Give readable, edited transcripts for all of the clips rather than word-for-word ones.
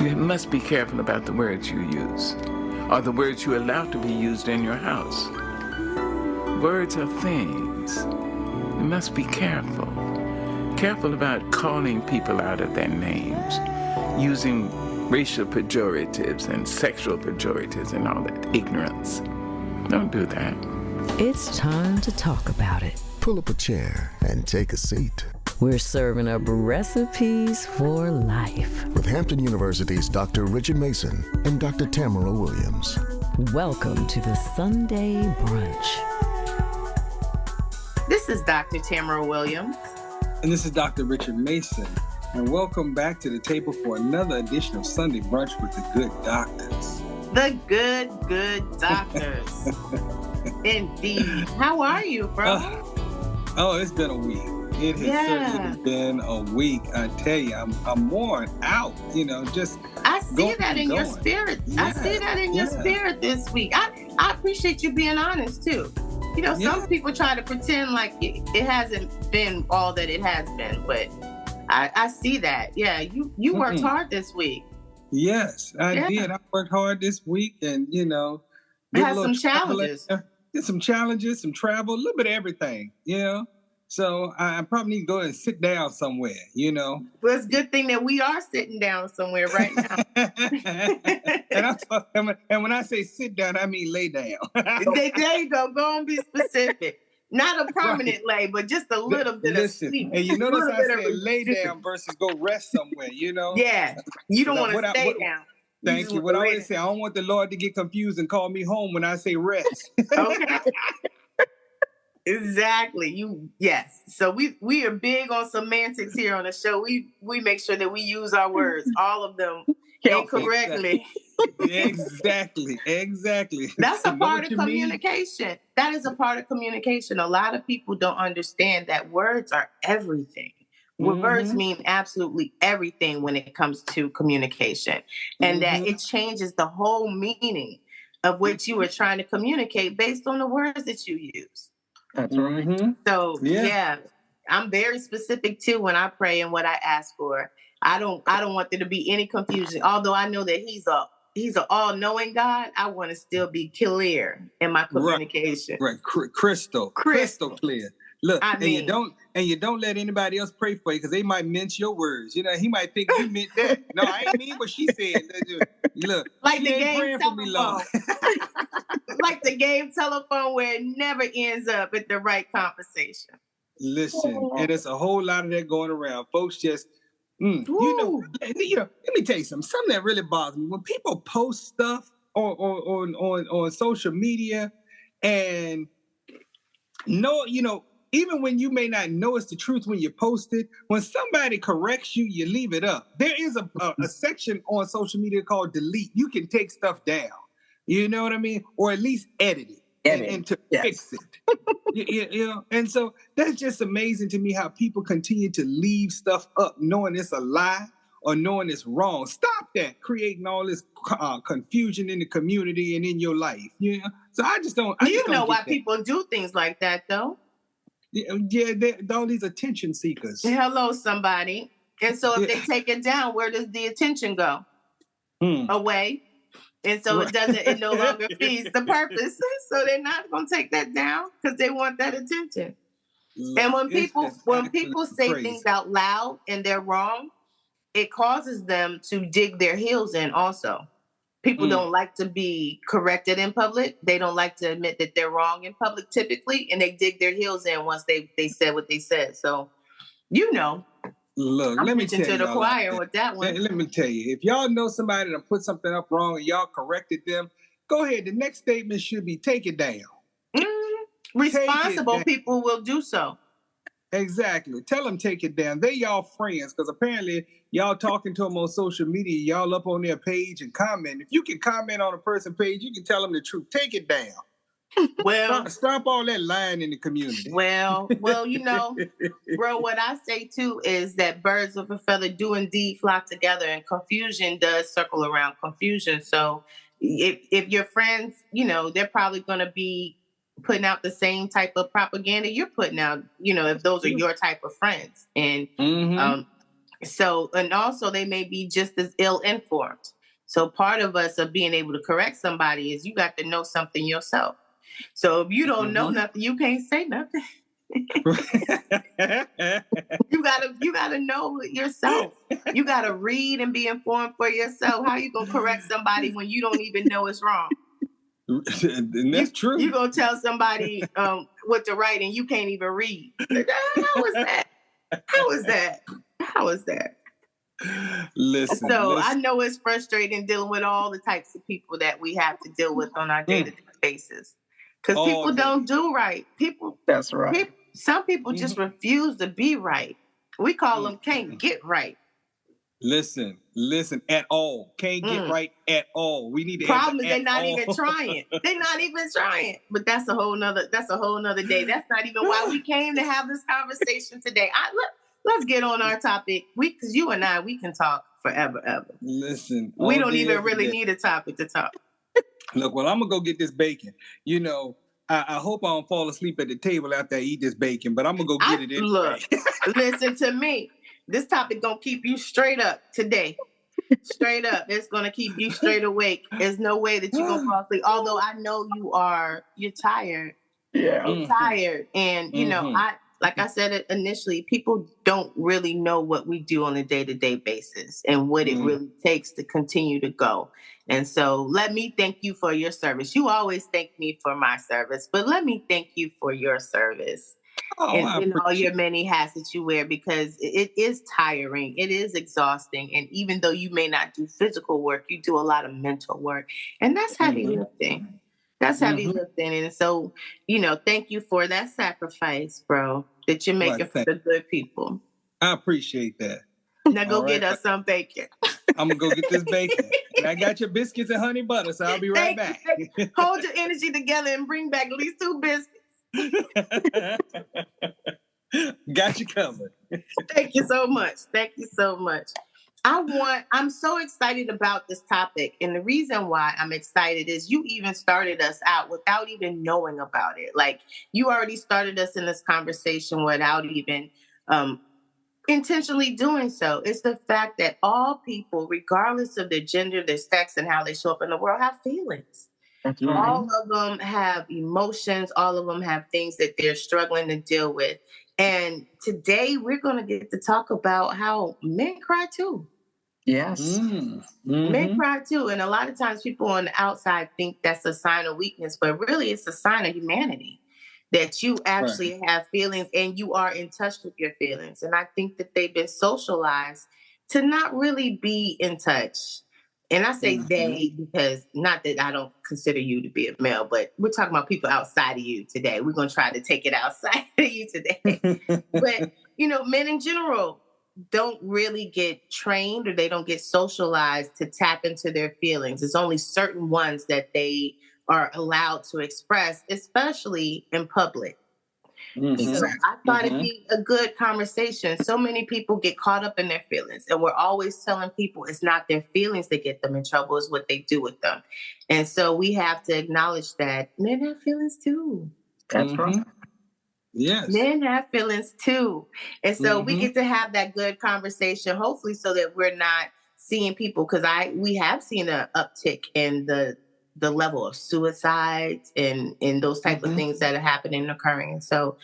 You must be careful about the words you use, or the words you allow to be used in your house. Words are things. You must be careful. Careful about calling people out of their names, using racial pejoratives and sexual pejoratives and all that ignorance. Don't do that. It's time to talk about it. Pull up a chair and take a seat. We're serving up recipes for life. With Hampton University's Dr. Richard Mason and Dr. Tamara Williams. Welcome to the Sunday Brunch. This is Dr. Tamara Williams. And this is Dr. Richard Mason. And welcome back to the table for another edition of Sunday Brunch with the Good Doctors. The good doctors. Indeed. How are you, bro? It's been a week. It has certainly been a week. I tell you, I'm worn out, I see that in your spirit. Yeah. I see that in your spirit this week. I appreciate you being honest, too. Some people try to pretend like it hasn't been all that it has been, but I see that. Yeah, you worked hard this week. Yes, I did. I worked hard this week and, had some challenges. Did some challenges, some travel, a little bit of everything, So I probably need to go and sit down somewhere, Well, it's a good thing that we are sitting down somewhere right now. and when I say sit down, I mean lay down. There you go. Go and be specific. Not a permanent lay, but just a little bit of sleep. And you notice I said lay down versus go rest somewhere, Yeah, you don't want to stay down. Thank you. What I always say, I don't want the Lord to get confused and call me home when I say rest. Okay. Exactly. Yes. So we are big on semantics here on the show. We make sure that we use our words, all of them, incorrectly. Exactly. That's a part of communication. That is a part of communication. A lot of people don't understand that words are everything. Words mean absolutely everything when it comes to communication, and that it changes the whole meaning of what you are trying to communicate based on the words that you use. That's right. So I'm very specific too when I pray and what I ask for. I don't want there to be any confusion. Although I know that He's an all-knowing God, I want to still be clear in my communication. Right. Crystal clear. Look, you don't let anybody else pray for you because they might mince your words. He might think you meant that. No, I ain't mean what she said. Look, like she the ain't game praying for me long. Like the game telephone where it never ends up at the right conversation. Listen, and there's a whole lot of that going around. Folks just, let me tell you something that really bothers me. When people post stuff on social media and even when you may not know it's the truth when you post it, when somebody corrects you, you leave it up. There is a section on social media called delete. You can take stuff down. You know what I mean? Or at least edit it and to fix it. And so that's just amazing to me how people continue to leave stuff up knowing it's a lie or knowing it's wrong. Stop that, creating all this confusion in the community and in your life. So I just don't. You know why people do things like that, though? Yeah, they're all these attention seekers. Hello, somebody. And so if they take it down, where does the attention go? Away. And so it no longer feeds the purpose. So they're not going to take that down because they want that attention. And when people say things out loud and they're wrong, it causes them to dig their heels in also. People don't like to be corrected in public. They don't like to admit that they're wrong in public typically, and they dig their heels in once they said what they said. So, Look, I'm let me tell you. to the choir with that one. Let me tell you, if y'all know somebody that put something up wrong and y'all corrected them, go ahead. The next statement should be take it down. Responsible people will do so. Exactly. Tell them take it down. They're y'all friends because apparently y'all talking to them on social media. Y'all up on their page and comment. If you can comment on a person's page, you can tell them the truth. Take it down. Well, stop all that lying in the community. Well, bro, what I say too is that birds of a feather do indeed flock together, and confusion does circle around confusion. So if your friends, they're probably going to be putting out the same type of propaganda you're putting out, if those are your type of friends. And So, and also they may be just as ill-informed. So part of us of being able to correct somebody is you got to know something yourself. So if you don't know nothing, you can't say nothing. You gotta know it yourself. You gotta read and be informed for yourself. How you gonna correct somebody when you don't even know it's wrong? And that's true. You gonna tell somebody what to write and you can't even read. How is that? How is that? How is that? Listen. I know it's frustrating dealing with all the types of people that we have to deal with on our day-to-day basis. Because people don't do right. That's right. Some people just refuse to be right. We call them can't get right. Listen at all. Can't get right at all. We need to problem is they're not even trying. They're not even trying. But that's a whole nother day. That's not even why we came to have this conversation today. Let's get on our topic. Because you and I, we can talk forever, ever. Listen. We don't even really need a topic to talk. Look, well, I'm going to go get this bacon. You know, I hope I don't fall asleep at the table after I eat this bacon, but I'm going to go get it anyway. Look, listen to me. This topic going to keep you straight up today. Straight up. It's going to keep you straight awake. There's no way that you're going to fall asleep. Although I know you're tired. Yeah. You're tired. And, you know, like I said it initially, people don't really know what we do on a day-to-day basis and what it really takes to continue to go. And so let me thank you for your service. You always thank me for my service, but let me thank you for your service and all your many hats that you wear, because it is tiring. It is exhausting. And even though you may not do physical work, you do a lot of mental work. And that's heavy lifting. That's heavy lifting. And so, you know, thank you for that sacrifice, bro, that you're making for the good people. I appreciate that. Now go get us some bacon. I'm going to go get this bacon. And I got your biscuits and honey butter, so I'll be right back. Hold your energy together and bring back at least 2 biscuits. Got you covered. Thank you so much. Thank you so much. I'm so excited about this topic. And the reason why I'm excited is you even started us out without even knowing about it. Like, you already started us in this conversation without even intentionally doing so. It's the fact that all people, regardless of their gender, their sex, and how they show up in the world, have feelings. That's right. All of them have emotions. All of them have things that they're struggling to deal with. And today we're going to get to talk about how men cry too. Yes. Men cry too. And a lot of times people on the outside think that's a sign of weakness, but really it's a sign of humanity, that you actually have feelings and you are in touch with your feelings. And I think that they've been socialized to not really be in touch. And I say they because, not that I don't consider you to be a male, but we're talking about people outside of you today. We're going to try to take it outside of you today. But, you know, men in general don't really get trained, or they don't get socialized to tap into their feelings. There's only certain ones that they are allowed to express, especially in public. So I thought it'd be a good conversation. So many people get caught up in their feelings, and we're always telling people it's not their feelings that get them in trouble, it's what they do with them. And so we have to acknowledge that men have feelings too. That's right. Yes. Men have feelings too. And so we get to have that good conversation, hopefully, so that we're not seeing people, because we have seen an uptick in the level of suicides and those type of things that are happening and occurring. And so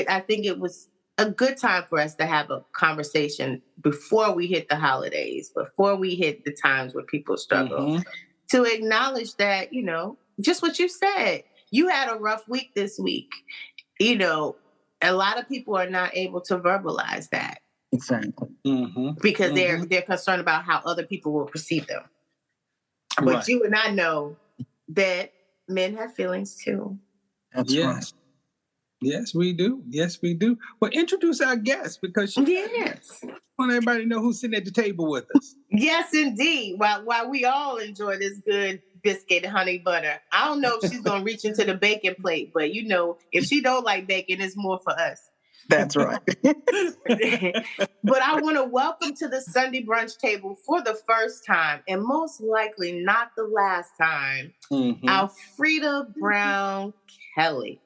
I think it was a good time for us to have a conversation before we hit the holidays, before we hit the times where people struggle, to acknowledge that, you know, just what you said, you had a rough week this week. You know, a lot of people are not able to verbalize that. Exactly. Because they're concerned about how other people will perceive them. But you and I know that men have feelings too. That's right. Yes, we do. Yes, we do. Well, introduce our guest, because yes, I want everybody to know who's sitting at the table with us. Yes, indeed. While we all enjoy this good biscuit and honey butter, I don't know if she's going to reach into the bacon plate, but you know, if she don't like bacon, it's more for us. That's right. But I want to welcome to the Sunday brunch table for the first time, and most likely not the last time, Alfreda Brown Kelly.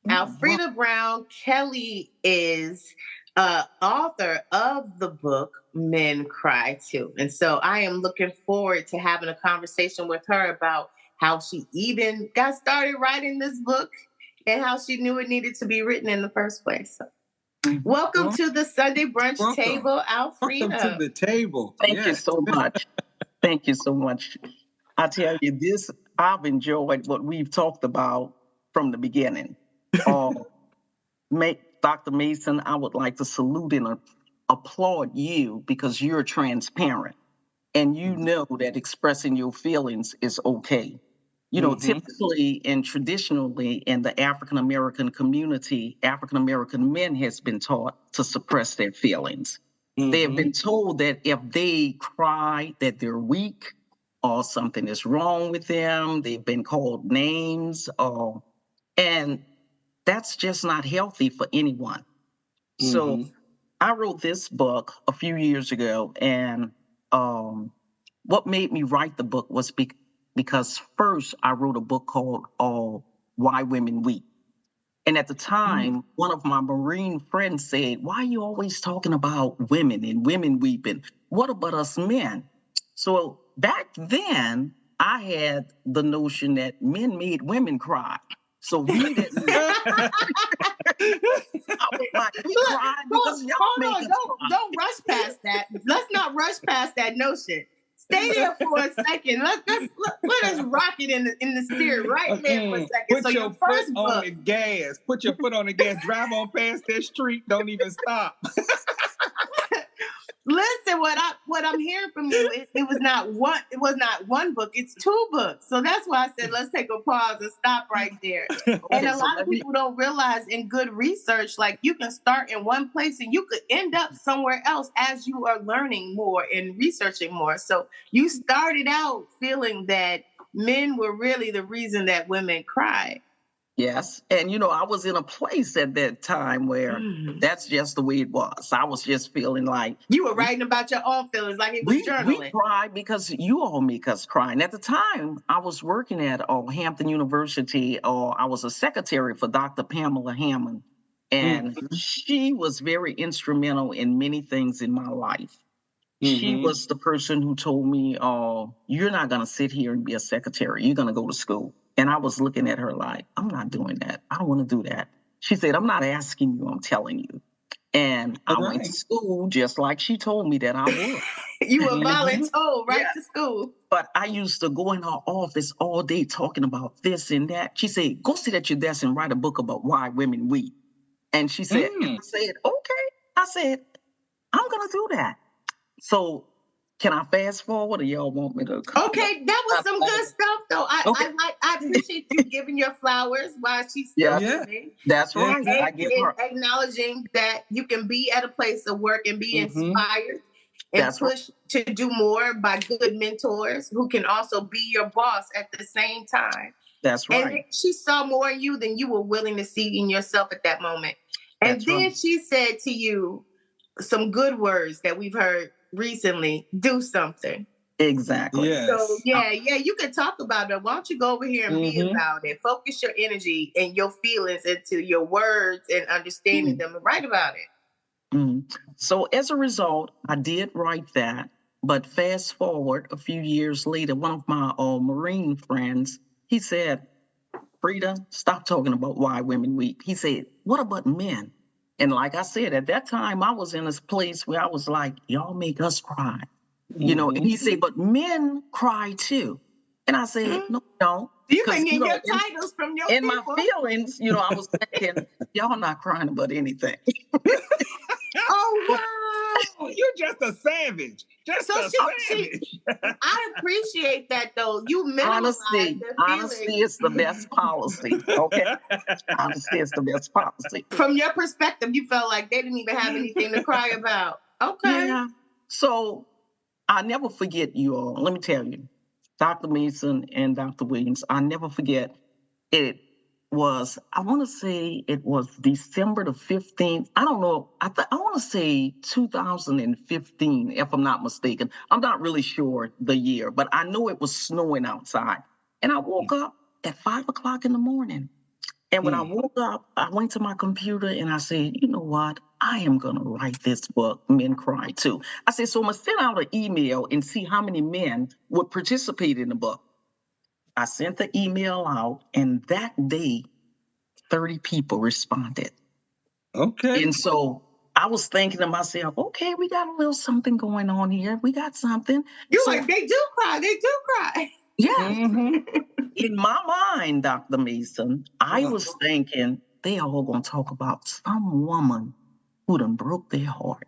Alfreda Brown Kelly is author of the book Men Cry Too. And so I am looking forward to having a conversation with her about how she even got started writing this book and how she knew it needed to be written in the first place. So, welcome to the Sunday Brunch table, Alfreda. Welcome to the table. Thank you so much. Thank you so much. I tell you, I've enjoyed what we've talked about from the beginning. Dr. Mason, I would like to salute and applaud you because you're transparent and you know that expressing your feelings is okay. You know, typically and traditionally in the African-American community, African-American men has been taught to suppress their feelings. They have been told that if they cry, that they're weak or something is wrong with them. They've been called names, and that's just not healthy for anyone. So I wrote this book a few years ago, and what made me write the book was because first I wrote a book called Why Women Weep. And at the time, one of my Marine friends said, why are you always talking about women and women weeping? What about us men? So back then, I had the notion that men made women cry. So we didn't. I was like, we cry because y'all make us cry. Don't rush past that. Let's not rush past that notion. Stay there for a second. Let us rock it in the spirit right there for a second. Put so your foot on the gas. Put your foot on the gas. Drive on past that street. Don't even stop. Listen, what I'm hearing from you, it was not one book, it's two books. So that's why I said let's take a pause and stop right there. And a lot of people don't realize in good research, like you can start in one place and you could end up somewhere else as you are learning more and researching more. So you started out feeling that men were really the reason that women cried. Yes. And, I was in a place at that time where that's just the way it was. I was just feeling like... You were writing about your own feelings, like it was journaling. We cry because you all make us cry. And at the time, I was working at Hampton University, I was a secretary for Dr. Pamela Hammond. And she was very instrumental in many things in my life. She was the person who told me, you're not going to sit here and be a secretary. You're going to go to school. And I was looking at her like, I'm not doing that. I don't want to do that. She said, I'm not asking you, I'm telling you. And I went to school just like she told me that I would. You were voluntold to school. But I used to go in her office all day talking about this and that. She said, go sit at your desk and write a book about why women weep. And she said, I said, okay. I said, I'm going to do that. So can I fast forward or y'all want me to? Okay, that was some good stuff though. I appreciate you giving your flowers while she's still living. That's right. And acknowledging that you can be at a place of work and be inspired and push to do more by good mentors who can also be your boss at the same time. That's right. And she saw more in you than you were willing to see in yourself at that moment. And then she said to you some good words that we've heard recently, do something. Exactly. Yes. So you can talk about it. Why don't you go over here and be about it? Focus your energy and your feelings into your words and understanding them and write about it. So as a result, I did write that. But fast forward a few years later, one of my Marine friends, he said, Frida, stop talking about why women weep. He said, what about men? And like I said, at that time, I was in this place where I was like, y'all make us cry. And he said, but men cry too. And I said, no. You can get your titles from your in people. My feelings, I was thinking, y'all not crying about anything. Oh, wow. You're just a savage. I appreciate that, though. You minimize honesty is the best policy, okay? Honesty is the best policy. From your perspective, you felt like they didn't even have anything to cry about. Okay. Yeah. So I'll never forget you all. Let me tell you, Dr. Mason and Dr. Williams, I'll never forget it. I want to say it was December the 15th. I don't know. I want to say 2015, if I'm not mistaken. I'm not really sure the year, but I know it was snowing outside. And I woke up at 5:00 in the morning. And when I woke up, I went to my computer and I said, you know what? I am going to write this book, Men Cry Too. I said, so I'm going to send out an email and see how many men would participate in the book. I sent the email out, and that day, 30 people responded. Okay. And so I was thinking to myself, okay, we got a little something going on here. We got something. You're So, like, they do cry. They do cry. yeah. Mm-hmm. In my mind, Dr. Mason, I was thinking they all going to talk about some woman who done broke their heart.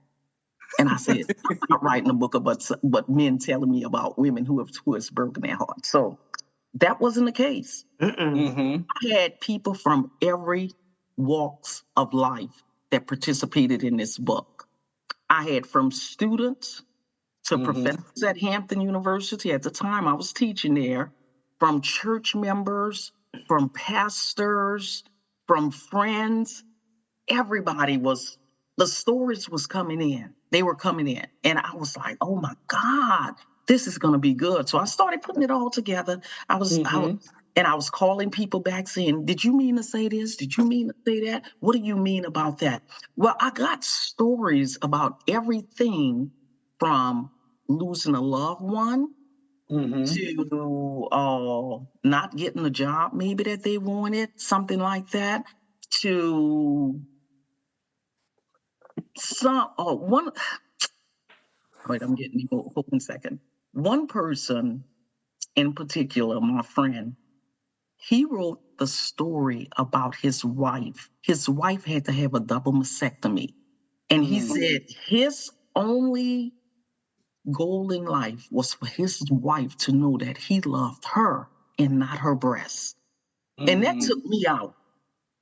And I said, I'm not writing a book about but men telling me about women who has broken their heart. So that wasn't the case. Mm-hmm. I had people from every walks of life that participated in this book. I had from students to professors at Hampton University. At the time I was teaching there, from church members, from pastors, from friends. Everybody was, the stories was coming in. They were coming in. And I was like, oh my God, this is going to be good. So I started putting it all together. I was calling people back saying, did you mean to say this? Did you mean to say that? What do you mean about that? Well, I got stories about everything from losing a loved one to not getting the job maybe that they wanted, something like that, to one. Wait, I'm getting you. Hold on a second. One person in particular, my friend, he wrote the story about his wife. His wife had to have a double mastectomy. And he said his only goal in life was for his wife to know that he loved her and not her breasts. And that took me out.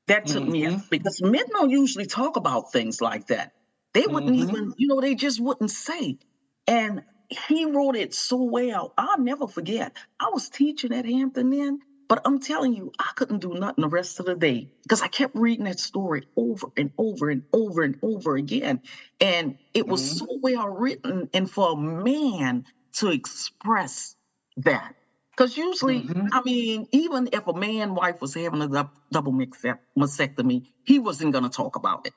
That took me out because men don't usually talk about things like that. They wouldn't even, they just wouldn't say. And he wrote it so well. I'll never forget. I was teaching at Hampton then, but I'm telling you, I couldn't do nothing the rest of the day because I kept reading that story over and over and over and over again. And it was so well written. And for a man to express that, because usually, I mean, even if a man wife was having a double mastectomy, he wasn't going to talk about it.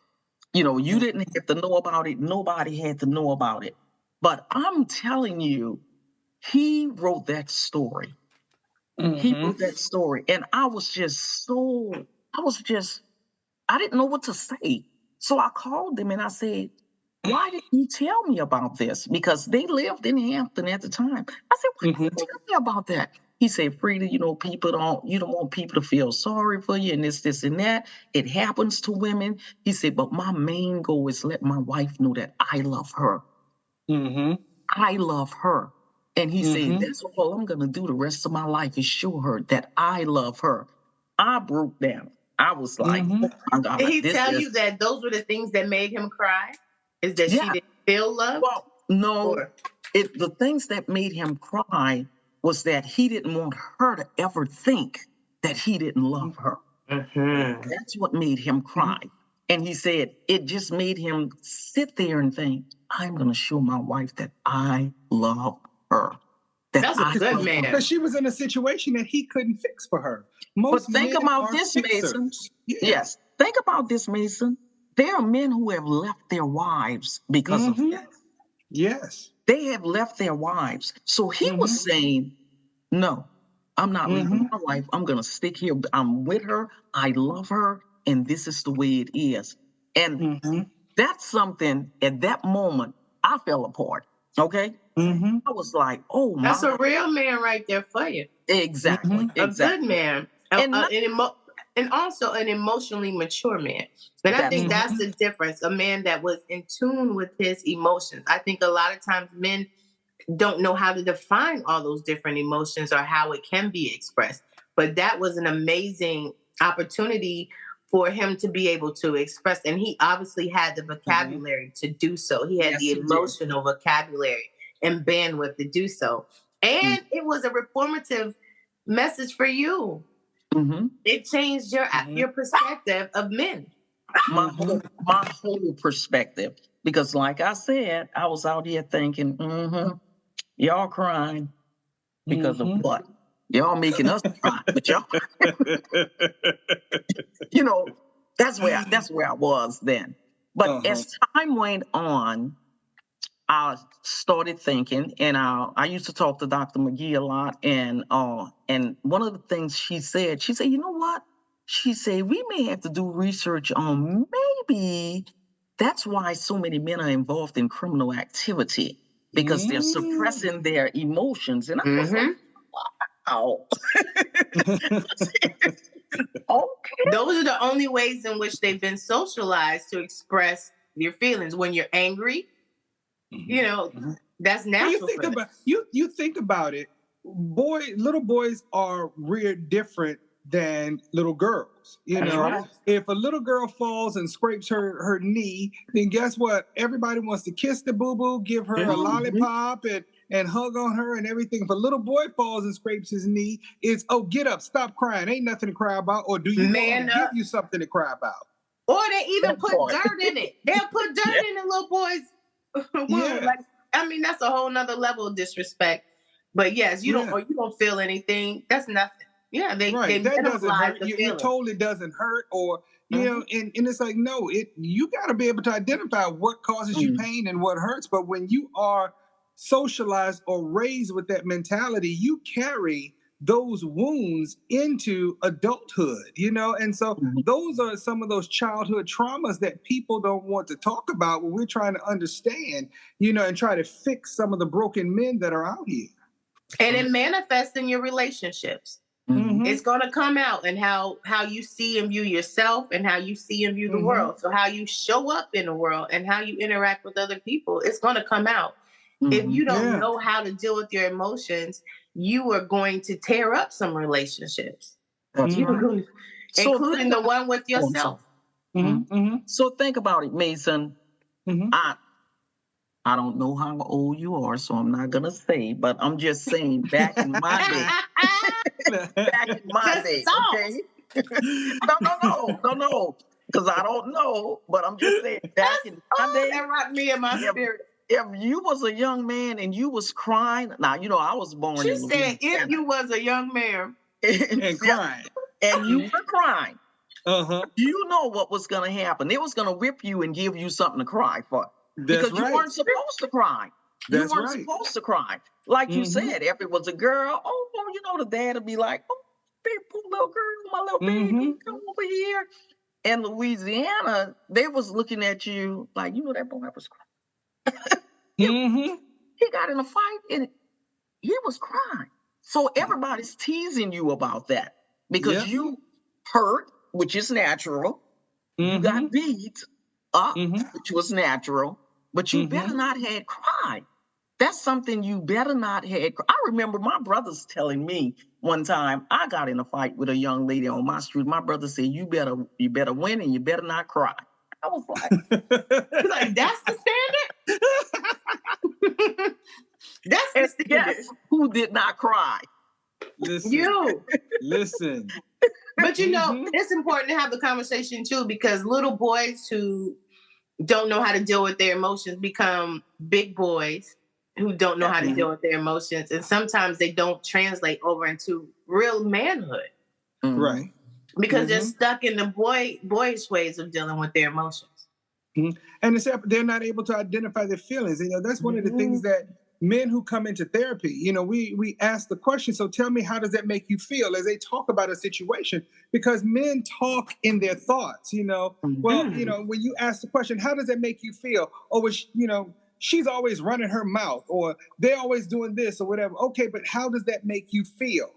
You didn't have to know about it. Nobody had to know about it. But I'm telling you, he wrote that story. He wrote that story. And I didn't know what to say. So I called him and I said, why didn't you tell me about this? Because they lived in Hampton at the time. I said, why didn't you tell me about that? He said, Frida, you don't want people to feel sorry for you and this, and that. It happens to women. He said, but my main goal is let my wife know that I love her. I love her. And he said, that's all I'm going to do the rest of my life is show her that I love her. I broke down. I was like, oh my God. Did he tell you that those were the things that made him cry? Is that she didn't feel loved? Well, no. The things that made him cry was that he didn't want her to ever think that he didn't love her. That's what made him cry. And he said it just made him sit there and think, I'm going to show my wife that I love her. That's a good man. Because she was in a situation that he couldn't fix for her. But think about this, Mason. Yes. Think about this, Mason. There are men who have left their wives because of that. Yes. They have left their wives. So he was saying, no, I'm not leaving my wife. I'm going to stick here. I'm with her. I love her. And this is the way it is. And that's something at that moment, I fell apart. Okay. I was like, oh my. That's a real man right there for you. Exactly. A good man. And also an emotionally mature man. And I think that's the difference. A man that was in tune with his emotions. I think a lot of times men don't know how to define all those different emotions or how it can be expressed. But that was an amazing opportunity for him to be able to express. And he obviously had the vocabulary to do so. He had the emotional vocabulary and bandwidth to do so. And it was a reformative message for you. It changed your perspective of men. My whole perspective. Because like I said, I was out here thinking, y'all crying because of what? Y'all making us cry, but y'all, that's where I was then. But as time went on, I started thinking, and I used to talk to Dr. McGee a lot, and one of the things she said, you know what? She said, we may have to do research on maybe that's why so many men are involved in criminal activity, because they're suppressing their emotions. And I was like, wow. Okay. Those are the only ways in which they've been socialized to express your feelings. When you're angry, you know, that's natural. You think about it. Little boys are reared different than little girls. You know, right. If a little girl falls and scrapes her knee, then guess what? Everybody wants to kiss the boo-boo, give her a lollipop and hug on her and everything. If a little boy falls and scrapes his knee, it's, oh, get up, stop crying. Ain't nothing to cry about. Or do you want me to give you something to cry about? Or they even put dirt in it. They'll put dirt in the little boys' wound. Like, I mean, that's a whole nother level of disrespect. But yes, you don't feel anything. That's nothing. Yeah, they that doesn't hurt. The it totally doesn't hurt, or you know, and it's like, no, you got to be able to identify what causes you pain and what hurts. But when you are socialized or raised with that mentality, you carry those wounds into adulthood, you know? And so those are some of those childhood traumas that people don't want to talk about when we're trying to understand, you know, and try to fix some of the broken men that are out here. And it manifests in your relationships. It's going to come out in how you see and view yourself and how you see and view the world. So how you show up in the world and how you interact with other people, it's going to come out. If you don't know how to deal with your emotions, you are going to tear up some relationships, including the one with yourself. So think about it, Mason. I don't know how old you are, so I'm not going to say, but I'm just saying back in my day. Okay? No, because I don't know, but I'm just saying back in my day. That rocked me in my spirit. If you was a young man and you was crying, now, you know, I was born in Louisiana. She said, if you was a young man and crying. And you were crying, you know what was going to happen. It was going to whip you and give you something to cry for. Because you weren't supposed to cry. You weren't supposed to cry. Like you said, if it was a girl, you know, the dad would be like, oh, poor little girl, my little baby, come over here. In Louisiana, they was looking at you like, you know, that boy was crying. He got in a fight and he was crying. So everybody's teasing you about that because you hurt, which is natural. You got beat up, which was natural, but you better not had cried. That's something you better not had. I remember my brothers telling me one time I got in a fight with a young lady on my street. My brother said, you better win and you better not cry. I was like, that's the standard? That's the standard. Guess who did not cry? Listen. You. Listen. But you know, it's important to have the conversation too, because little boys who don't know how to deal with their emotions become big boys who don't know how to deal with their emotions. And sometimes they don't translate over into real manhood. Right. Because they're stuck in the boyish ways of dealing with their emotions. And they're not able to identify their feelings. You know, that's one of the things that men who come into therapy, you know, we ask the question, so tell me, how does that make you feel as they talk about a situation? Because men talk in their thoughts, you know. Well, you know, when you ask the question, how does that make you feel? Or, you know, she's always running her mouth, or they're always doing this or whatever. Okay, but how does that make you feel?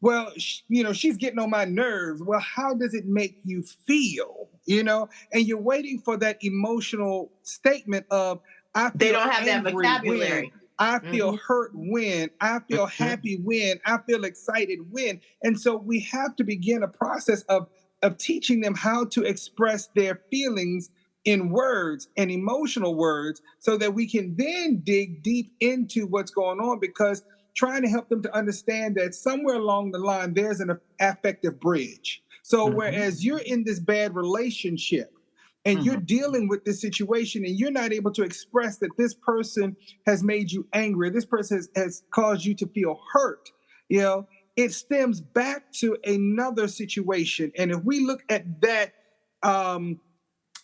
Well, you know, she's getting on my nerves. Well, how does it make you feel? You know, and you're waiting for that emotional statement of, I feel they don't have that vocabulary. When, I feel hurt when, I feel happy when, I feel excited when. And so we have to begin a process of teaching them how to express their feelings in words and emotional words so that we can then dig deep into what's going on, because trying to help them to understand that somewhere along the line, there's an affective bridge. So whereas you're in this bad relationship and you're dealing with this situation and you're not able to express that this person has made you angry, this person has caused you to feel hurt, you know, it stems back to another situation. And if we look at that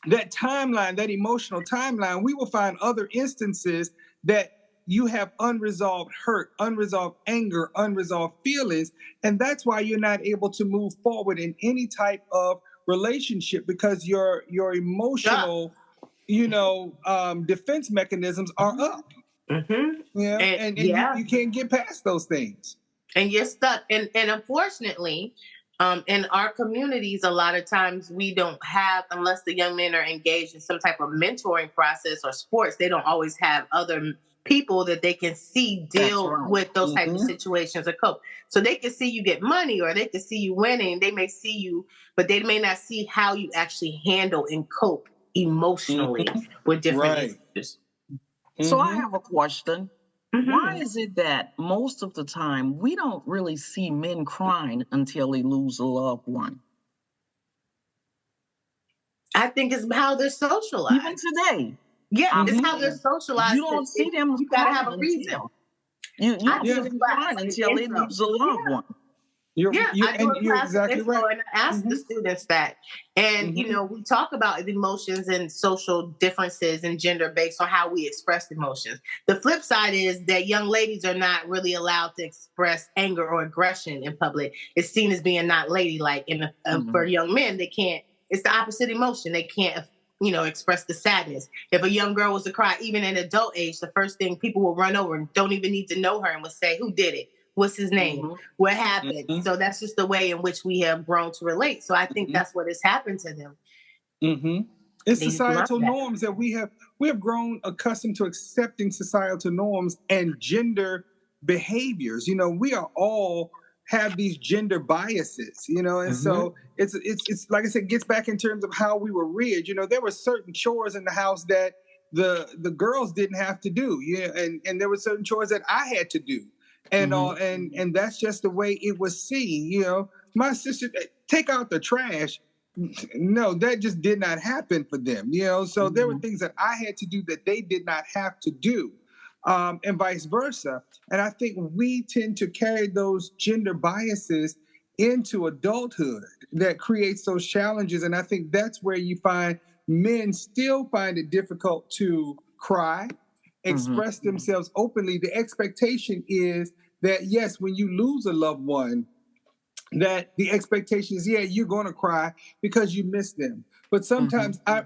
that timeline, that emotional timeline, we will find other instances that you have unresolved hurt, unresolved anger, unresolved feelings. And that's why you're not able to move forward in any type of relationship, because your emotional, defense mechanisms are up. And you can't get past those things. And you're stuck. And unfortunately, in our communities, a lot of times we don't have, unless the young men are engaged in some type of mentoring process or sports, they don't always have other people that they can see deal with those types of situations or cope. So they can see you get money, or they can see you winning. They may see you, but they may not see how you actually handle and cope emotionally with different issues. So I have a question. Why is it that most of the time we don't really see men crying until they lose a loved one? I think it's how they're socialized. Even today. Yeah, it's how they're socialized. You don't see them. You gotta have a reason. You don't see them crying until they lose a loved one. You're exactly right. And I ask the students that. And, we talk about emotions and social differences and gender based on how we express emotions. The flip side is that young ladies are not really allowed to express anger or aggression in public. It's seen as being not ladylike. And for young men, they can't. It's the opposite emotion. They can't, express the sadness. If a young girl was to cry, even at adult age, the first thing people will run over and don't even need to know her and will say, who did it? What's his name? What happened? So that's just the way in which we have grown to relate. So I think that's what has happened to them. It's societal norms that we have grown accustomed to accepting societal norms and gender behaviors. We are all have these gender biases, and so it's like I said, gets back in terms of how we were reared. There were certain chores in the house that the girls didn't have to do, and there were certain chores that I had to do. And that's just the way it was seen. My sister, take out the trash. No, that just did not happen for them. So there were things that I had to do that they did not have to do, and vice versa. And I think we tend to carry those gender biases into adulthood that creates those challenges. And I think that's where you find men still find it difficult to cry, express themselves openly. The expectation is that, yes, when you lose a loved one, that the expectation is, you're going to cry because you miss them. But sometimes I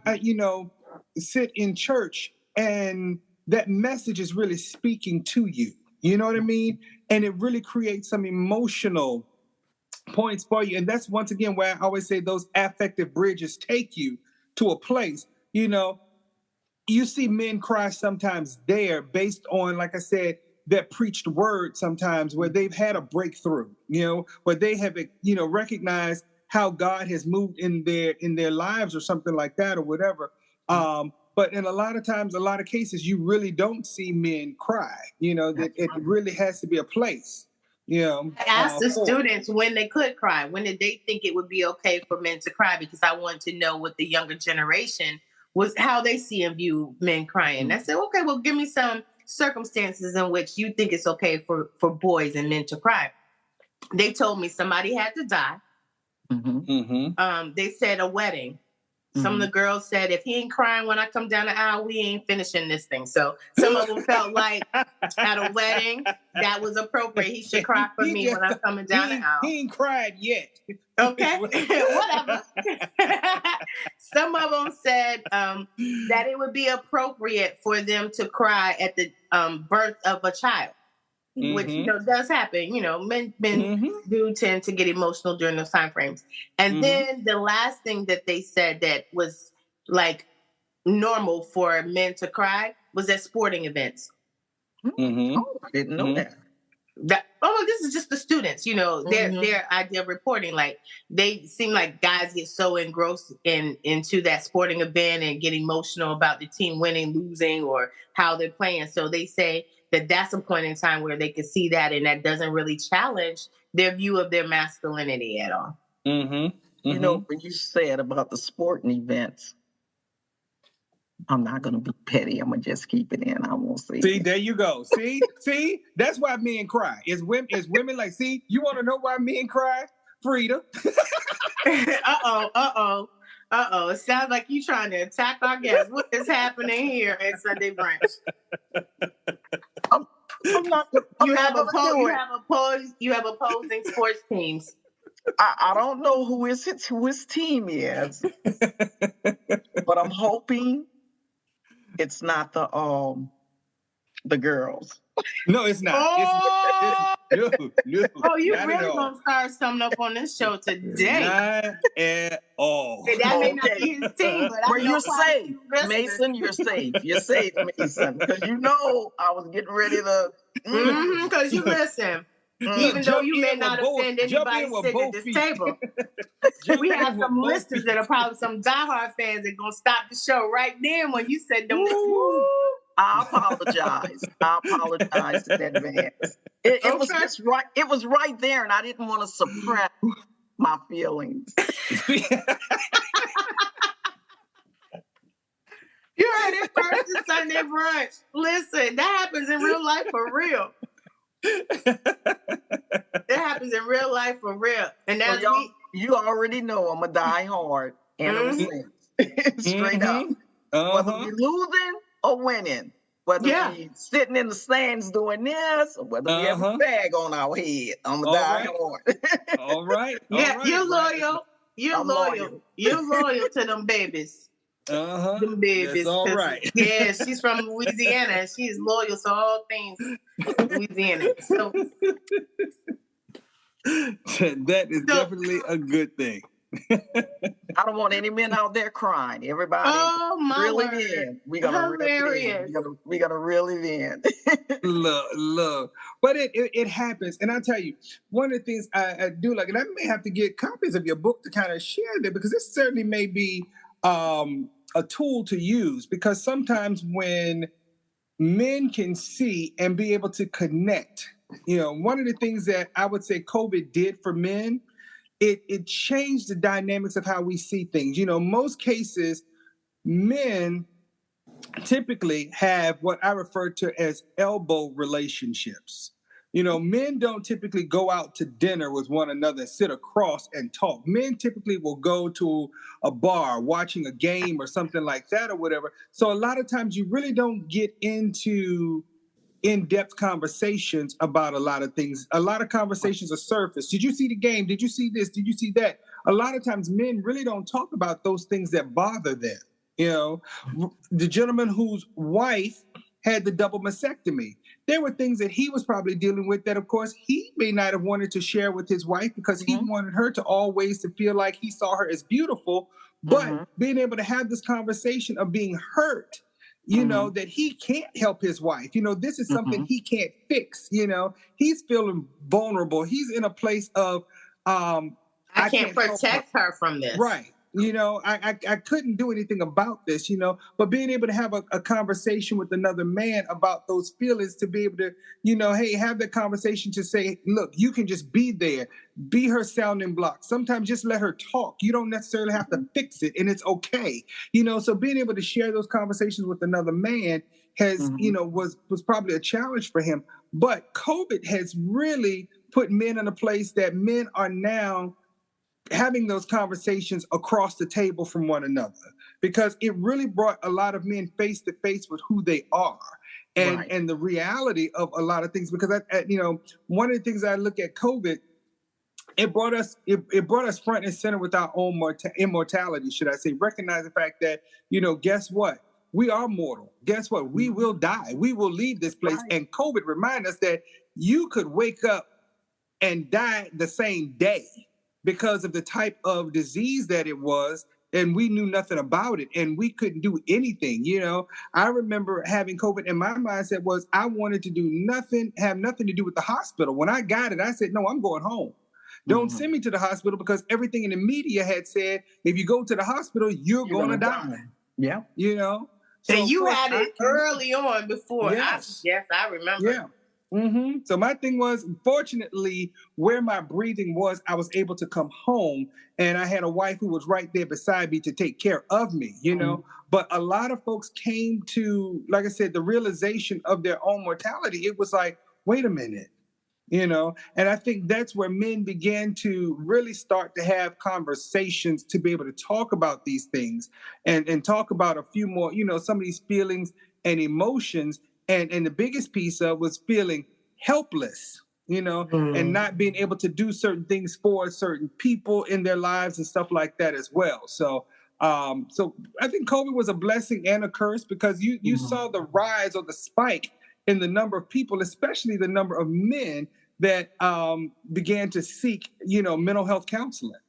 sit in church and that message is really speaking to you. You know what I mean? And it really creates some emotional points for you. And that's once again where I always say those affective bridges take you to a place, you see men cry sometimes there based on, like I said, that preached word sometimes where they've had a breakthrough, where they have, recognized how God has moved in their lives or something like that or whatever. But in a lot of cases, you really don't see men cry, that it really has to be a place. I asked the students when they could cry. When did they think it would be okay for men to cry? Because I wanted to know what the younger generation was, how they see and view men crying. I said, okay, well, give me some circumstances in which you think it's okay for boys and men to cry. They told me somebody had to die. They said a wedding. Some of the girls said, if he ain't crying when I come down the aisle, we ain't finishing this thing. So some of them felt like at a wedding, that was appropriate. He should cry for me when I'm coming down the aisle. He ain't cried yet. Okay, whatever. Some of them said that it would be appropriate for them to cry at the birth of a child. Which does happen. Men do tend to get emotional during those time frames. And then the last thing that they said that was like normal for men to cry was at sporting events. Oh, I didn't know that. This is just the students, their idea of reporting. Like they seem like guys get so engrossed into that sporting event and get emotional about the team winning, losing, or how they're playing. So they say that's a point in time where they can see that, and that doesn't really challenge their view of their masculinity at all. When you said about the sporting events, I'm not going to be petty. I'm going to just keep it in. I won't say. See, there you go. See, that's why men cry. It's women like, see, you want to know why men cry? Frida. Uh-oh. It sounds like you trying to attack our guests. What is happening here at Sunday Brunch? I'm not. You have opposing sports teams. I don't know who his team is, but I'm hoping it's not the girls. No, it's not. Oh, no. Oh, you really gonna start something up on this show today? Not at all. And that may not be his team, but well, you're safe, Mason. You're safe. You're safe, Mason, because I was getting ready to. Because you listen. Even though you may not offend anybody sitting at this table, we have some listeners that are probably some diehard fans that gonna stop the show right then when you said them. I apologize. In advance. It was just right. It was right there, and I didn't want to suppress my feelings. You heard it first in Sunday Brunch. Listen, that happens in real life for real. That happens in real life for real. And that's you already know I'm a diehard and I'm straight up. Whether we losing or winning, whether we sitting in the stands doing this, or whether we have a bag on our head, I'm a diehard. All right. You're loyal. You're loyal. You're loyal to them babies. Them babies. That's all right. Yeah, she's from Louisiana and she's loyal to all things Louisiana. So that is definitely a good thing. I don't want any men out there crying. Everybody, reel it in. We're gonna reel it in. We're gonna reel it in. Love. But it happens, and I'll tell you, one of the things I do like, and I may have to get copies of your book to kind of share that, because this certainly may be a tool to use, because sometimes when men can see and be able to connect, one of the things that I would say COVID did for men, it changed the dynamics of how we see things. Most cases, men typically have what I refer to as elbow relationships. Men don't typically go out to dinner with one another and sit across and talk. Men typically will go to a bar watching a game or something like that or whatever. So a lot of times you really don't get into in-depth conversations about a lot of things. A lot of conversations are surface. Did you see the game? Did you see this? Did you see that? A lot of times men really don't talk about those things that bother them. The gentleman whose wife had the double mastectomy, there were things that he was probably dealing with that, of course, he may not have wanted to share with his wife, because he wanted her to always to feel like he saw her as beautiful. But being able to have this conversation of being hurt, that he can't help his wife. This is something he can't fix. He's feeling vulnerable. He's in a place of, I can't protect her from this. Right. I couldn't do anything about this, but being able to have a conversation with another man about those feelings, to be able to, hey, have that conversation to say, look, you can just be there, be her sounding block. Sometimes just let her talk. You don't necessarily have to fix it, and it's okay. So being able to share those conversations with another man has, was probably a challenge for him. But COVID has really put men in a place that men are now having those conversations across the table from one another, because it really brought a lot of men face to face with who they are and the reality of a lot of things. Because one of the things I look at COVID, it brought us front and center with our own immortality, should I say. Recognize the fact that, guess what? We are mortal. Guess what? We will die. We will leave this place. Right. And COVID reminded us that you could wake up and die the same day, because of the type of disease that it was, and we knew nothing about it, and we couldn't do anything. I remember having COVID, and my mindset was I wanted to have nothing to do with the hospital. When I got it, I said, no, I'm going home. Don't send me to the hospital, because everything in the media had said, if you go to the hospital, you're going to die. Yeah. So and you had it early on before. Yes, I remember. Yeah. So my thing was, fortunately, where my breathing was, I was able to come home, and I had a wife who was right there beside me to take care of me, But a lot of folks came to, like I said, the realization of their own mortality. It was like, wait a minute, And I think that's where men began to really start to have conversations to be able to talk about these things and talk about a few more, some of these feelings and emotions. And the biggest piece of was feeling helpless, and not being able to do certain things for certain people in their lives and stuff like that as well. So I think COVID was a blessing and a curse, because you saw the rise or the spike in the number of people, especially the number of men that began to seek, mental health counseling.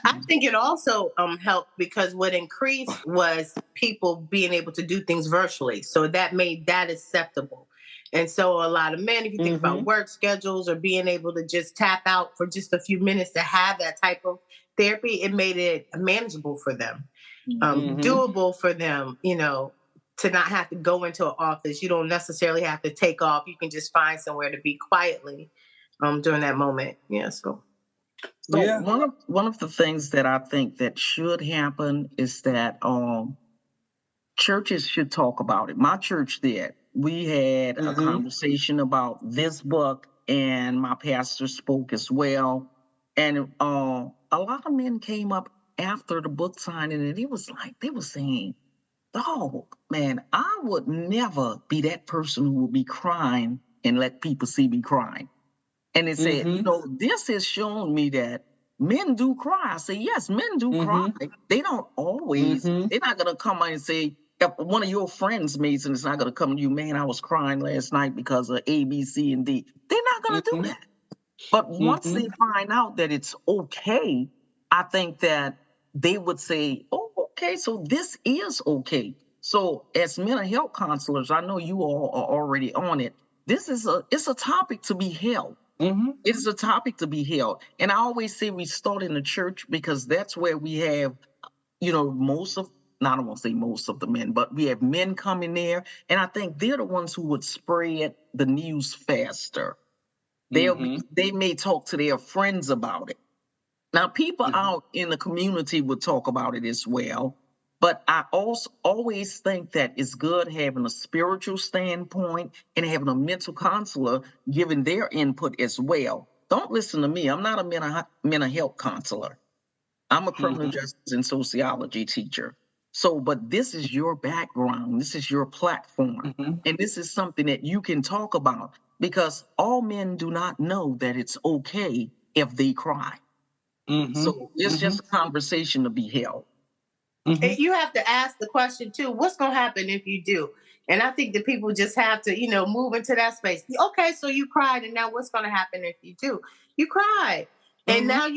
I think it also helped because what increased was people being able to do things virtually. So that made that acceptable. And so a lot of men, if you think about work schedules or being able to just tap out for just a few minutes to have that type of therapy, it made it manageable for them, doable for them, to not have to go into an office. You don't necessarily have to take off. You can just find somewhere to be quietly during that moment. Yeah, so one of the things that I think that should happen is that churches should talk about it. My church did. We had a conversation about this book, and my pastor spoke as well. And a lot of men came up after the book signing, and it was like they were saying, "Oh man, I would never be that person who would be crying and let people see me crying." And it said, this has shown me that men do cry. I say, yes, men do cry. They don't always, they're not going to come and say, if one of your friends, Mason, is not going to come to you, man, I was crying last night because of A, B, C, and D. They're not going to do that. But once they find out that it's okay, I think that they would say, oh, okay, so this is okay. So as mental health counselors, I know you all are already on it. It's a topic to be held. It is a topic to be held. And I always say we start in the church because that's where we have, I don't want to say most of the men, but we have men coming there. And I think they're the ones who would spread the news faster. They may talk to their friends about it. Now, people out in the community would talk about it as well. But I also always think that it's good having a spiritual standpoint and having a mental counselor giving their input as well. Don't listen to me. I'm not a mental health counselor. I'm a criminal justice and sociology teacher. So, but this is your background. This is your platform. And this is something that you can talk about, because all men do not know that it's okay if they cry. So it's just a conversation to be held. You have to ask the question too, what's going to happen if you do? And I think that people just have to, move into that space. Okay, so you cried, and now what's going to happen if you do? You cried. And now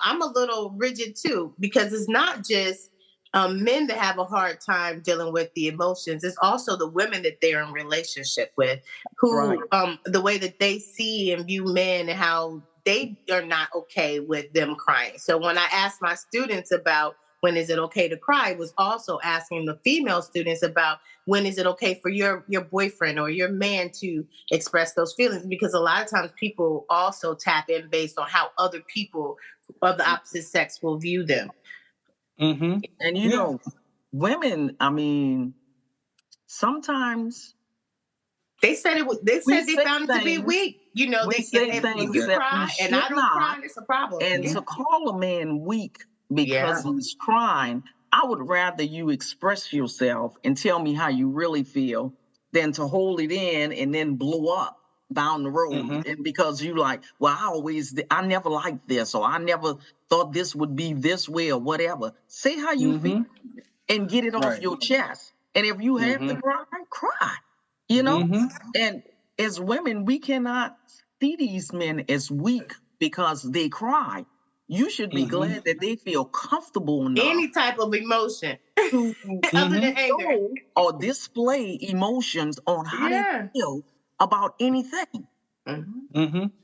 I'm a little rigid too, because it's not just men that have a hard time dealing with the emotions. It's also the women that they're in relationship with, who the way that they see and view men and how they are not okay with them crying. So when I ask my students about when is it okay to cry, was also asking the female students about when is it okay for your boyfriend or your man to express those feelings, because a lot of times people also tap in based on how other people of the opposite sex will view them. And women, I mean, sometimes they said they found it to be weak. If you cry and I don't cry, it's a problem. And to call a man weak because he's crying, I would rather you express yourself and tell me how you really feel than to hold it in and then blow up down the road. And because you like, well, I never liked this, or I never thought this would be this way, or whatever. Say how you feel and get it off your chest. And if you have to cry, And as women, we cannot see these men as weak because they cry. You should be glad that they feel comfortable enough. Any type of emotion to other than anger, or display emotions on how they feel about anything.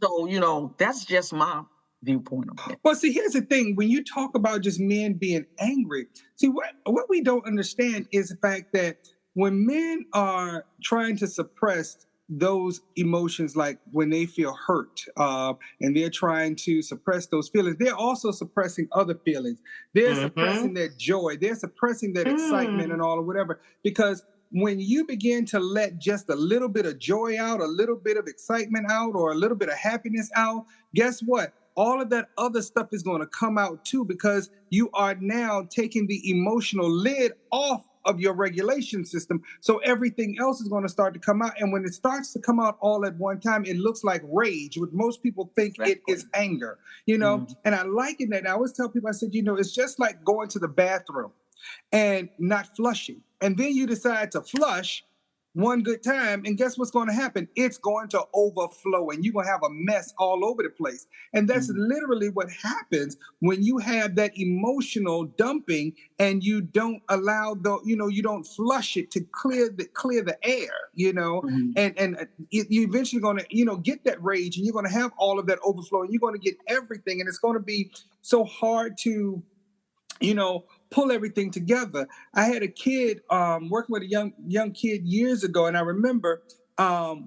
So, that's just my viewpoint on it. Well, see, here's the thing. When you talk about just men being angry, see, what we don't understand is the fact that when men are trying to suppress those emotions, like when they feel hurt and they're trying to suppress those feelings, they're also suppressing other feelings. They're suppressing that joy. They're suppressing that excitement and all or whatever, because when you begin to let just a little bit of joy out, a little bit of excitement out, or a little bit of happiness out, guess what? All of that other stuff is going to come out too, because you are now taking the emotional lid off of your regulation system. So everything else is going to start to come out. And when it starts to come out all at one time, it looks like rage, which most people think it is anger, you know? And I liken that. I always tell people, I said, you know, it's just like going to the bathroom and not flushing. And then you decide to flush one good time, and guess what's going to happen? It's going to overflow, and you're going to have a mess all over the place. And that's literally what happens when you have that emotional dumping and you don't allow you don't flush it to clear the air, you know, and you're eventually going to, get that rage, and you're going to have all of that overflow, and you're going to get everything, and it's going to be so hard to, pull everything together. I had a kid working with a young kid years ago, and I remember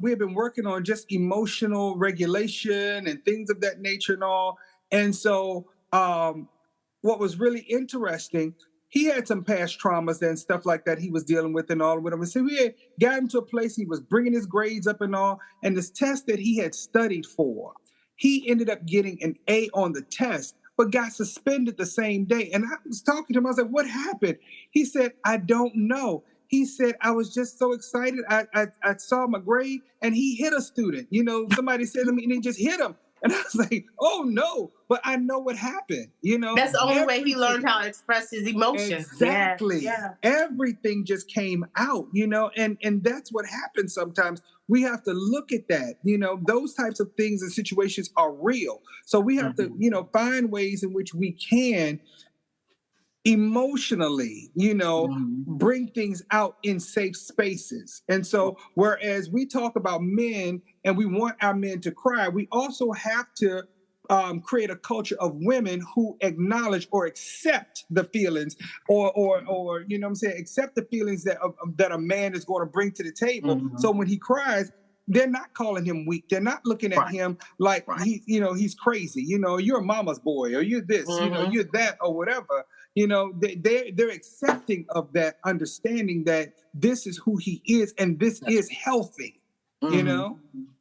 we had been working on just emotional regulation and things of that nature and all. And so what was really interesting, he had some past traumas and stuff like that he was dealing with and all with him. And so we had got him to a place, he was bringing his grades up and all, and this test that he had studied for, he ended up getting an A on the test, but got suspended the same day. And I was talking to him. I was like, what happened? He said, I don't know. He said, I was just so excited. I saw my grade, and he hit a student. Somebody said to me, and he just hit him. And I was like, oh, no. But I know what happened. That's the only way he learned how to express his emotions. Exactly. Yeah. Everything just came out, and that's what happens sometimes. We have to look at that. Those types of things and situations are real. So we have to, find ways in which we can emotionally, bring things out in safe spaces. And so whereas we talk about men and we want our men to cry, we also have to create a culture of women who acknowledge or accept the feelings or accept the feelings that a man is going to bring to the table. So when he cries, they're not calling him weak. They're not looking at him like he's crazy. You're a mama's boy, or you're this, you're that, or whatever. They're accepting of that, understanding that this is who he is and this is healthy. And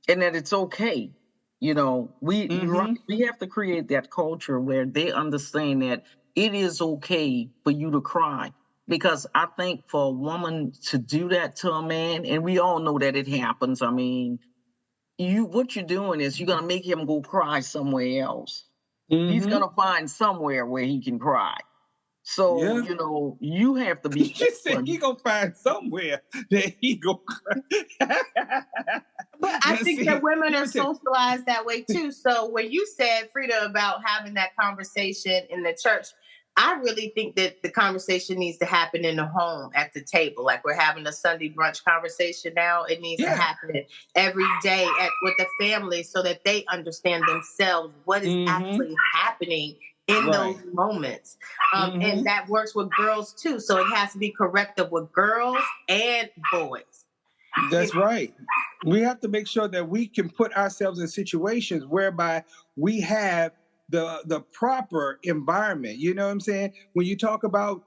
that it's okay. We have to create that culture where they understand that it is okay for you to cry. Because I think for a woman to do that to a man, and we all know that it happens. I mean, what you're doing is you're going to make him go cry somewhere else. He's going to find somewhere where he can cry. So, you have to be. She said he going to find somewhere that he go cry. But I think that women are socialized that way too. So when you said, Frida, about having that conversation in the church, I really think that the conversation needs to happen in the home at the table. Like we're having a Sunday brunch conversation now. It needs to happen every day with the family so that they understand themselves what is actually happening in those moments. And that works with girls too. So it has to be corrective with girls and boys. That's right. We have to make sure that we can put ourselves in situations whereby we have the proper environment. You know what I'm saying? When you talk about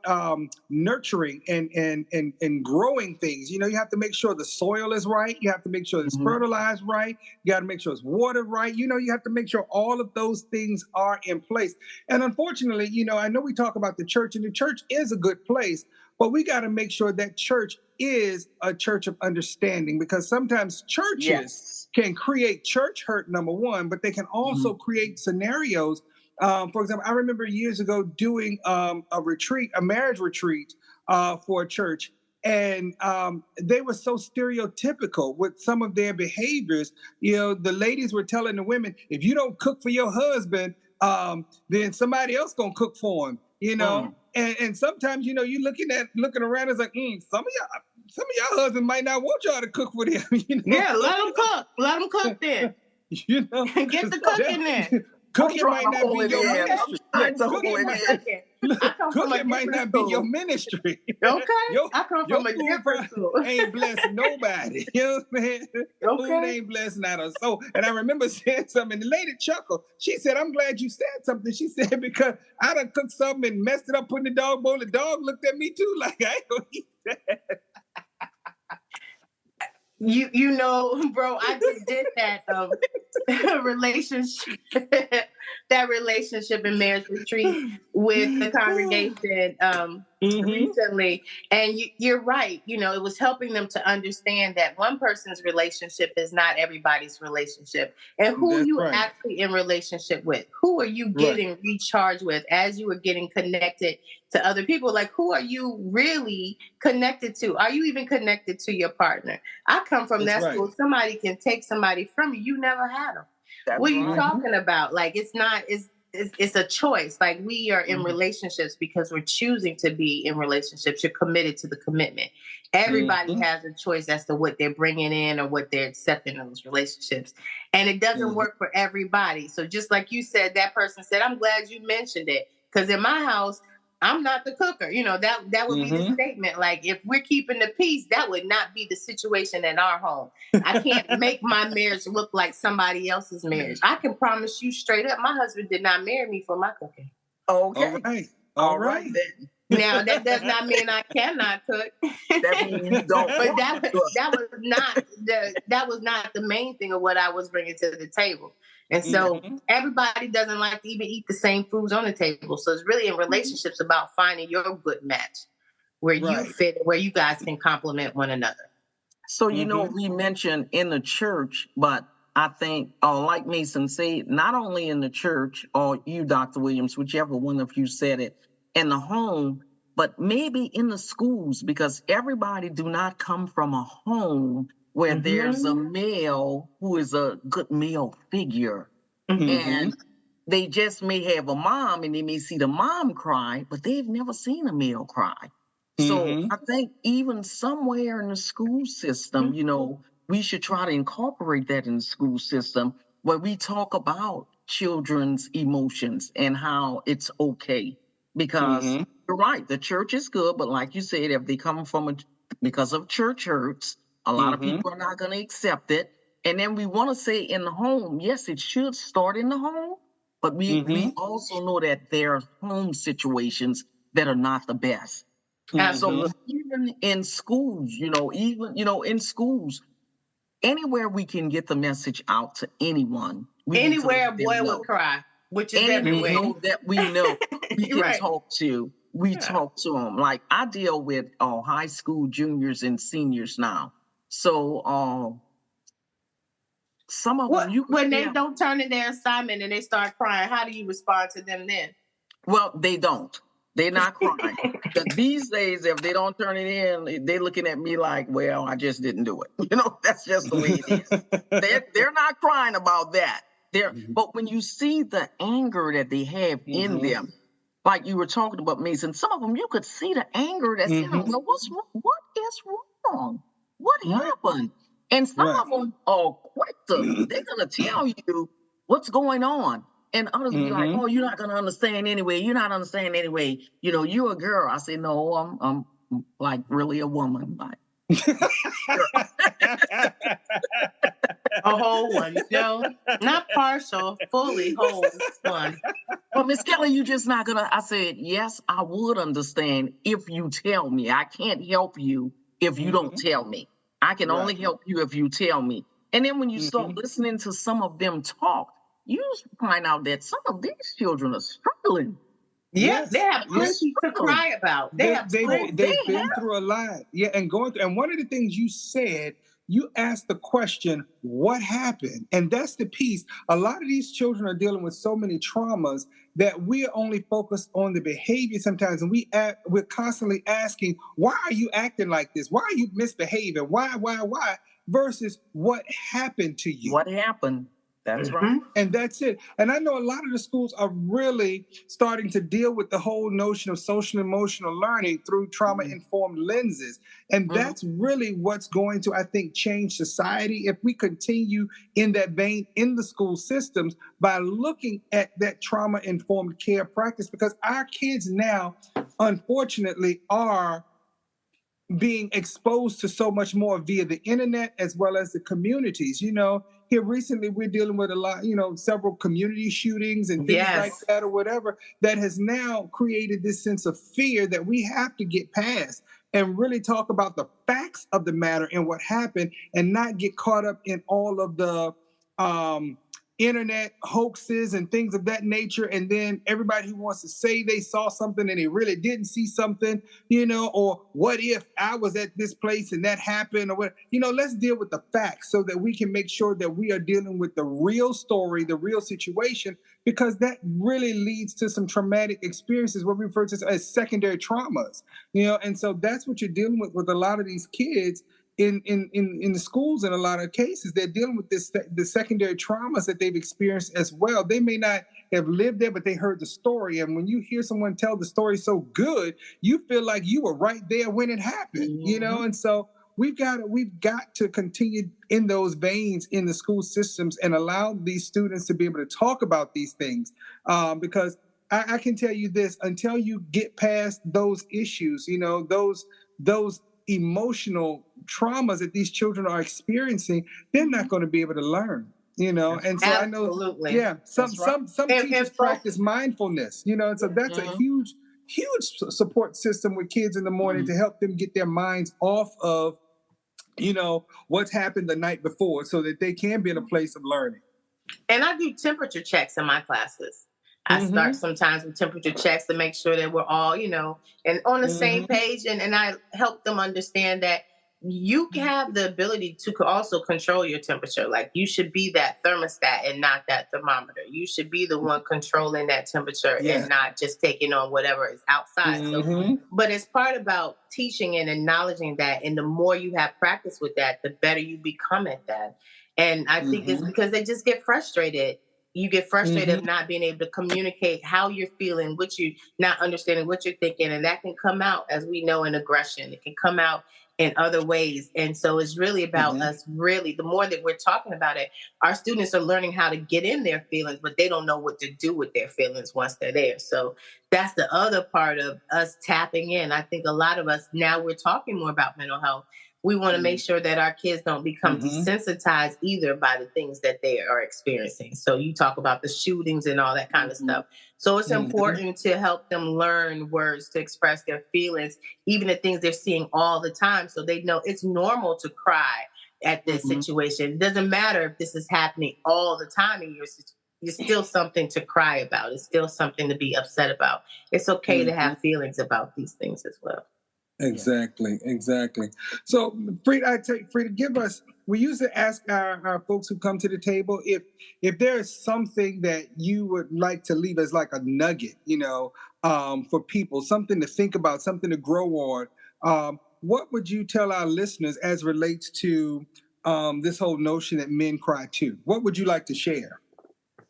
nurturing and growing things, you have to make sure the soil is right. You have to make sure it's fertilized right. You got to make sure it's watered right. You have to make sure all of those things are in place. And unfortunately, I know we talk about the church, and the church is a good place, but we got to make sure that church is a church of understanding, because sometimes churches can create church hurt, number one, but they can also create scenarios. For example, I remember years ago doing a marriage retreat for a church, and they were so stereotypical with some of their behaviors. The ladies were telling the women, if you don't cook for your husband, then somebody else gonna cook for him. And sometimes, you're looking around, it's like, some of y'all husbands might not want y'all to cook for them. Yeah, let them cook. Let them cook then. Get the cooking there. Cooking might not be your ministry. Cooking might not be your ministry. Okay. I come from a different school. Ain't blessed nobody. You know what I'm saying? Food ain't blessed not a soul. And I remember saying something, and the lady chuckled. She said, I'm glad you said something. She said, because I done cooked something and messed it up, putting the dog bowl. The dog looked at me too like, I ain't gonna eat that. You know, bro, I just did that relationship that relationship and marriage retreat with the congregation recently. And you're right. You know, it was helping them to understand that one person's relationship is not everybody's relationship. And who That's you right. actually in relationship with? Who are you getting recharged with as you are getting connected to other people? Like, who are you really connected to? Are you even connected to your partner? I come from That's that right. school. Somebody can take somebody from you. You never had them. What are you talking about? Like, it's not, it's a choice. Like, we are in relationships because we're choosing to be in relationships. You're committed to the commitment. Everybody has a choice as to what they're bringing in or what they're accepting in those relationships. And it doesn't work for everybody. So just like you said, that person said, I'm glad you mentioned it. Because in my house, I'm not the cooker. You know, that would be the statement. Like, if we're keeping the peace, that would not be the situation in our home. I can't make my marriage look like somebody else's marriage. I can promise you straight up, my husband did not marry me for my cooking. Okay. All right then. Now, that does not mean I cannot cook. That means don't. But that was not the main thing of what I was bringing to the table. And so everybody doesn't like to even eat the same foods on the table. So it's really in relationships about finding your good match where you fit, where you guys can complement one another. So, you know, we mentioned in the church, but I think, like Mason said, not only in the church, or you, Dr. Williams, whichever one of you said it, in the home, but maybe in the schools, because everybody do not come from a home where there's a male who is a good male figure. And they just may have a mom and they may see the mom cry, but they've never seen a male cry. So I think even somewhere in the school system, you know, we should try to incorporate that in the school system where we talk about children's emotions and how it's okay. Because you're right, the church is good, but like you said, if they come from because of church hurts, a lot of people are not going to accept it. And then we want to say in the home, yes, it should start in the home, but we also know that there are home situations that are not the best. So even in schools, in schools, anywhere we can get the message out to anyone. Anywhere a boy would cry, which is everywhere. That we know we can talk to. We talk to them. Like, I deal with high school juniors and seniors now. So some of them, when they don't turn in their assignment and they start crying, how do you respond to them then? Well, they don't. They're not crying. Because these days, if they don't turn it in, they're looking at me like, well, I just didn't do it. You know, that's just the way it is. They're not crying about that. But when you see the anger that they have in them, like you were talking about, Mason, some of them, you could see the anger that's in them. Well, what's wrong? What is wrong? What happened? And some of them are quick they're going to tell you what's going on. And others be like, oh, you're not going to understand anyway. You're not understanding anyway. You know, you're a girl. I say, no, I'm like really a woman. Like, a whole one, not partial, fully whole one. Well, Miss Kelly, you just not going to. I said, yes, I would understand if you tell me. I can't help you if you don't tell me. I can only help you if you tell me. And then when you start listening to some of them talk, you find out that some of these children are struggling. Yes, they have plenty to cry about. They've been through a lot. Yeah, and going through. And one of the things you said, you asked the question, what happened? And that's the piece. A lot of these children are dealing with so many traumas that we're only focused on the behavior sometimes. And we're constantly asking, why are you acting like this? Why are you misbehaving? Why? Versus what happened to you? What happened? That's right. And that's it. And I know a lot of the schools are really starting to deal with the whole notion of social and emotional learning through trauma-informed lenses. And that's really what's going to, I think, change society if we continue in that vein in the school systems by looking at that trauma-informed care practice, because our kids now, unfortunately, are being exposed to so much more via the internet as well as the communities. You know, here recently we're dealing with a lot, several community shootings and things like that or whatever, that has now created this sense of fear that we have to get past. and really talk about the facts of the matter and what happened, and not get caught up in all of the internet hoaxes and things of that nature. And then everybody who wants to say they saw something and they really didn't see something, or what if I was at this place and that happened, or what, let's deal with the facts so that we can make sure that we are dealing with the real story, the real situation, because that really leads to some traumatic experiences, what we refer to as secondary traumas, and so that's what you're dealing with a lot of these kids in the schools. In a lot of cases, they're dealing with the secondary traumas that they've experienced as well. They may not have lived there, but they heard the story. And when you hear someone tell the story so good, you feel like you were right there when it happened, and so we've got to continue in those veins in the school systems and allow these students to be able to talk about these things, because I can tell you this: until you get past those issues, those emotional traumas that these children are experiencing, they're not going to be able to learn, and so Absolutely. I know, some teachers practice mindfulness, and so that's a huge support system with kids in the morning to help them get their minds off of, what's happened the night before, so that they can be in a place of learning. And I do temperature checks in my classes. I start sometimes with temperature checks to make sure that we're all, and on the same page. And I help them understand that you have the ability to also control your temperature. Like, you should be that thermostat and not that thermometer. You should be the one controlling that temperature and not just taking on whatever is outside. So, but it's part about teaching and acknowledging that. And the more you have practice with that, the better you become at that. And I think it's because they just get frustrated. You get frustrated of not being able to communicate how you're feeling, not understanding what you're thinking. And that can come out, as we know, in aggression. It can come out in other ways. And so it's really about us, really, the more that we're talking about it, our students are learning how to get in their feelings, but they don't know what to do with their feelings once they're there. So that's the other part of us tapping in. I think a lot of us, now we're talking more about mental health. We want to make sure that our kids don't become desensitized either by the things that they are experiencing. So you talk about the shootings and all that kind of stuff. So it's important to help them learn words to express their feelings, even the things they're seeing all the time. So they know it's normal to cry at this situation. It doesn't matter if this is happening all the time in your situation. It's still something to cry about. It's still something to be upset about. It's okay to have feelings about these things as well. Exactly. So, Frida, give us. We usually ask our folks who come to the table if there is something that you would like to leave as like a nugget, for people, something to think about, something to grow on. What would you tell our listeners as relates to this whole notion that men cry too? What would you like to share?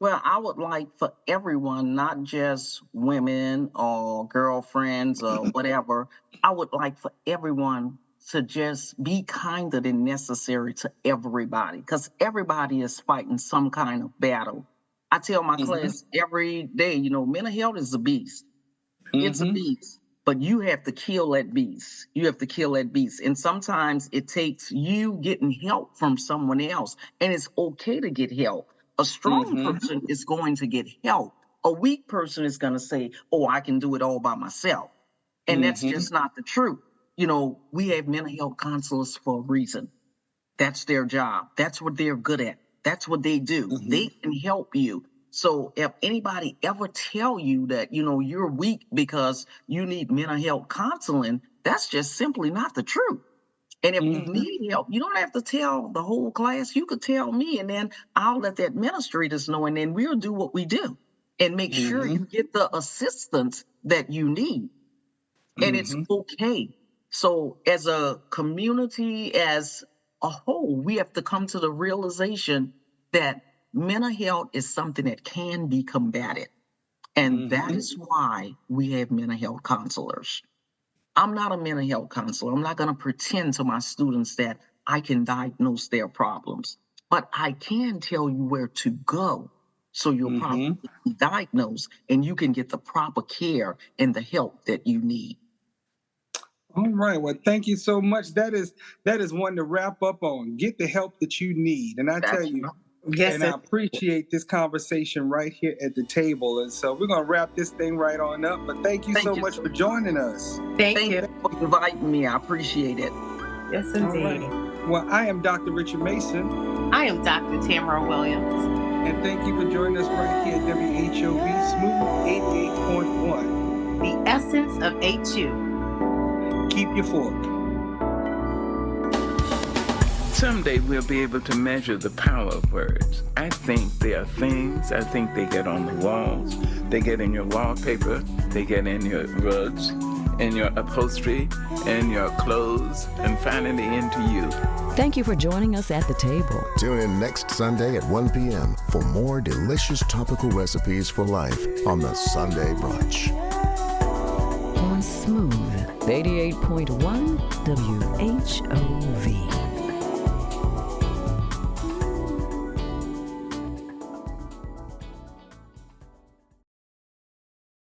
Well, I would like for everyone, not just women or girlfriends or whatever, I would like for everyone to just be kinder than necessary to everybody, because everybody is fighting some kind of battle. I tell my class every day, mental health is a beast. It's a beast, but you have to kill that beast. And sometimes it takes you getting help from someone else, and it's okay to get help. A strong person is going to get help. A weak person is going to say, oh, I can do it all by myself. And that's just not the truth. We have mental health counselors for a reason. That's their job. That's what they're good at. That's what they do. They can help you. So if anybody ever tell you that, you're weak because you need mental health counseling, that's just simply not the truth. And if you need help, you don't have to tell the whole class. You could tell me, and then I'll let the administrators know, and then we'll do what we do and make sure you get the assistance that you need. And it's okay. So as a community, as a whole, we have to come to the realization that mental health is something that can be combated. And that is why we have mental health counselors. I'm not a mental health counselor. I'm not going to pretend to my students that I can diagnose their problems, but I can tell you where to go so you'll probably be diagnosed and you can get the proper care and the help that you need. All right. Well, thank you so much. That is one to wrap up on. Get the help that you need. And I tell you, Yes, And I appreciate this conversation right here at the table. And so we're going to wrap this thing right on up. But thank you so much for joining us. Thank you for inviting me. I appreciate it. Yes, indeed. Right. Well, I am Dr. Richard Mason. I am Dr. Tamara Williams. And thank you for joining us right here at WHOV Smooth 88.1. The essence of HU. Keep your fork. Someday we'll be able to measure the power of words. I think they are things. I think they get on the walls. They get in your wallpaper. They get in your rugs, in your upholstery, in your clothes, and finally into you. Thank you for joining us at the table. Tune in next Sunday at 1 p.m. for more delicious topical recipes for life on the Sunday Brunch. On Smooth 88.1 WHOV.